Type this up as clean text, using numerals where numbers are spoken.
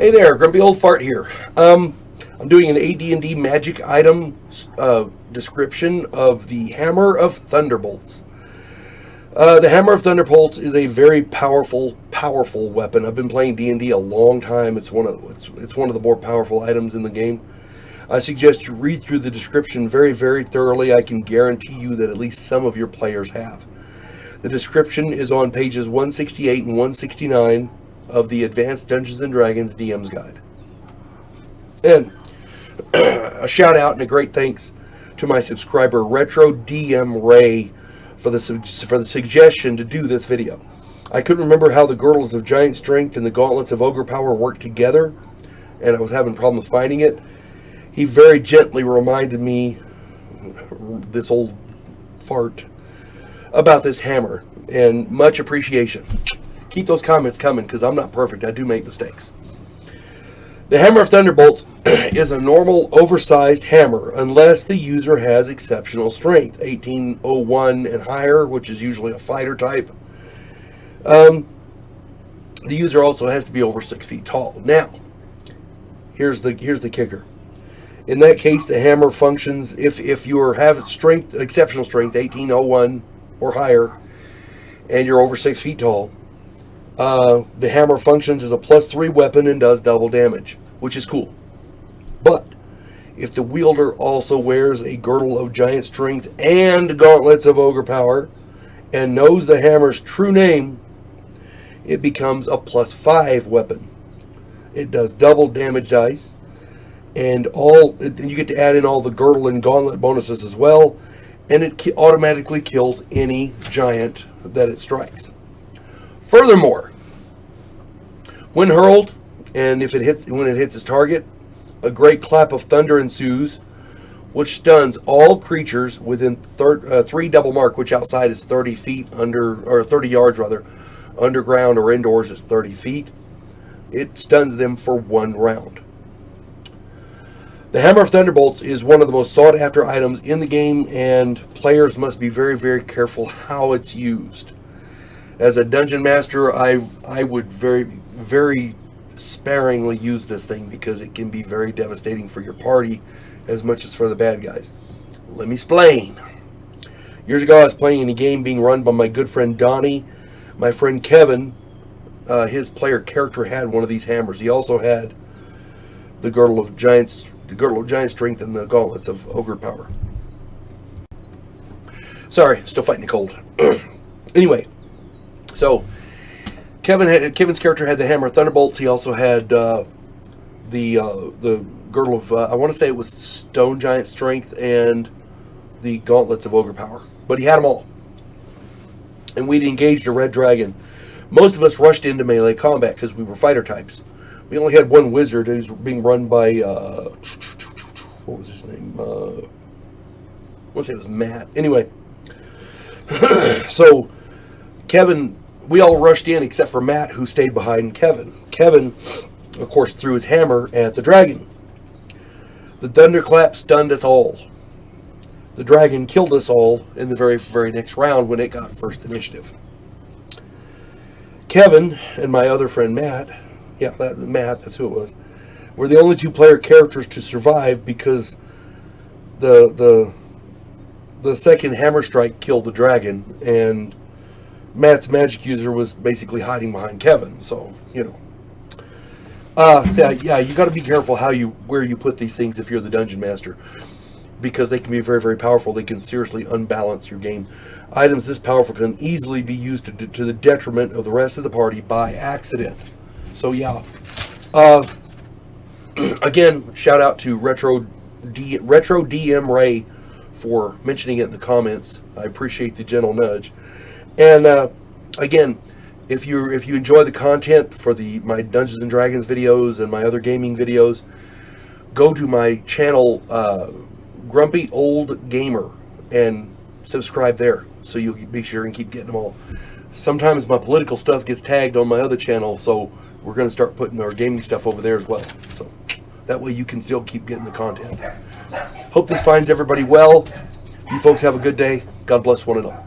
Hey there, Grumpy Old Fart here. I'm doing an AD&D magic item description of the Hammer of Thunderbolts. The Hammer of Thunderbolts is a very powerful weapon. I've been playing D&D a long time. It's one of the more powerful items in the game. I suggest you read through the description very, very thoroughly. I can guarantee you that at least some of your players have. The description is on pages 168 and 169 of the Advanced Dungeons & Dragons DM's Guide. And a shout out and a great thanks to my subscriber Retro DM Ray for the suggestion to do this video. I couldn't remember how the Girdles of Giant Strength and the Gauntlets of Ogre Power work together, and I was having problems finding it. He very gently reminded me, this old fart, about this hammer, and much appreciation. Keep those comments coming, because I'm not perfect. I do make mistakes. The Hammer of Thunderbolts is a normal, oversized hammer, unless the user has exceptional strength, 1801 and higher, which is usually a fighter type. The user also has to be over 6 feet tall. Now, here's the kicker. In that case, the hammer functions if you have strength, exceptional strength, 1801 or higher, and you're over 6 feet tall. The hammer functions as a +3 weapon and does double damage, which is cool. But if the wielder also wears a Girdle of Giant Strength and Gauntlets of Ogre Power and knows the hammer's true name, it becomes a +5 weapon. It does double damage dice, and you get to add in all the Girdle and Gauntlet bonuses as well, and it automatically kills any giant that it strikes. Furthermore, when hurled, and when it hits its target, a great clap of thunder ensues, which stuns all creatures within 3 double mark, which outside is 30 feet or 30 yards rather, underground or indoors is 30 feet. It stuns them for 1 round. The Hammer of Thunderbolts is one of the most sought after items in the game, and players must be very, very careful how it's used. As a dungeon master, I would very, very sparingly use this thing because it can be very devastating for your party as much as for the bad guys. Let me explain. Years ago, I was playing in a game being run by my good friend Donnie. My friend Kevin, his player character had one of these hammers. He also had the Girdle of Giant Strength and the Gauntlets of Ogre Power. Sorry, still fighting a cold. Anyway. So, Kevin's character had the Hammer of Thunderbolts. He also had the Girdle of, I want to say it was Stone Giant Strength and the Gauntlets of Ogre Power. But he had them all. And we'd engaged a red dragon. Most of us rushed into melee combat because we were fighter types. We only had one wizard who was being run by, what was his name? I want to say it was Matt. Anyway. So, Kevin, we all rushed in except for Matt, who stayed behind Kevin. Kevin, of course, threw his hammer at the dragon. The thunderclap stunned us all. The dragon killed us all in the very, very next round when it got first initiative. Kevin and my other friend Matt, Matt, that's who it was, were the only 2 player characters to survive because the second hammer strike killed the dragon, and Matt's magic user was basically hiding behind Kevin, so, you know. Yeah, you got to be careful where you put these things if you're the dungeon master, because they can be very, very powerful. They can seriously unbalance your game. Items this powerful can easily be used to the detriment of the rest of the party by accident. So, yeah. Again, shout out to Retro DM Ray for mentioning it in the comments. I appreciate the gentle nudge. And again, if you enjoy the content for my Dungeons & Dragons videos and my other gaming videos, go to my channel, Grumpy Old Gamer, and subscribe there so you'll be sure and keep getting them all. Sometimes my political stuff gets tagged on my other channel, so we're going to start putting our gaming stuff over there as well. So that way you can still keep getting the content. Hope this finds everybody well. You folks have a good day. God bless one and all.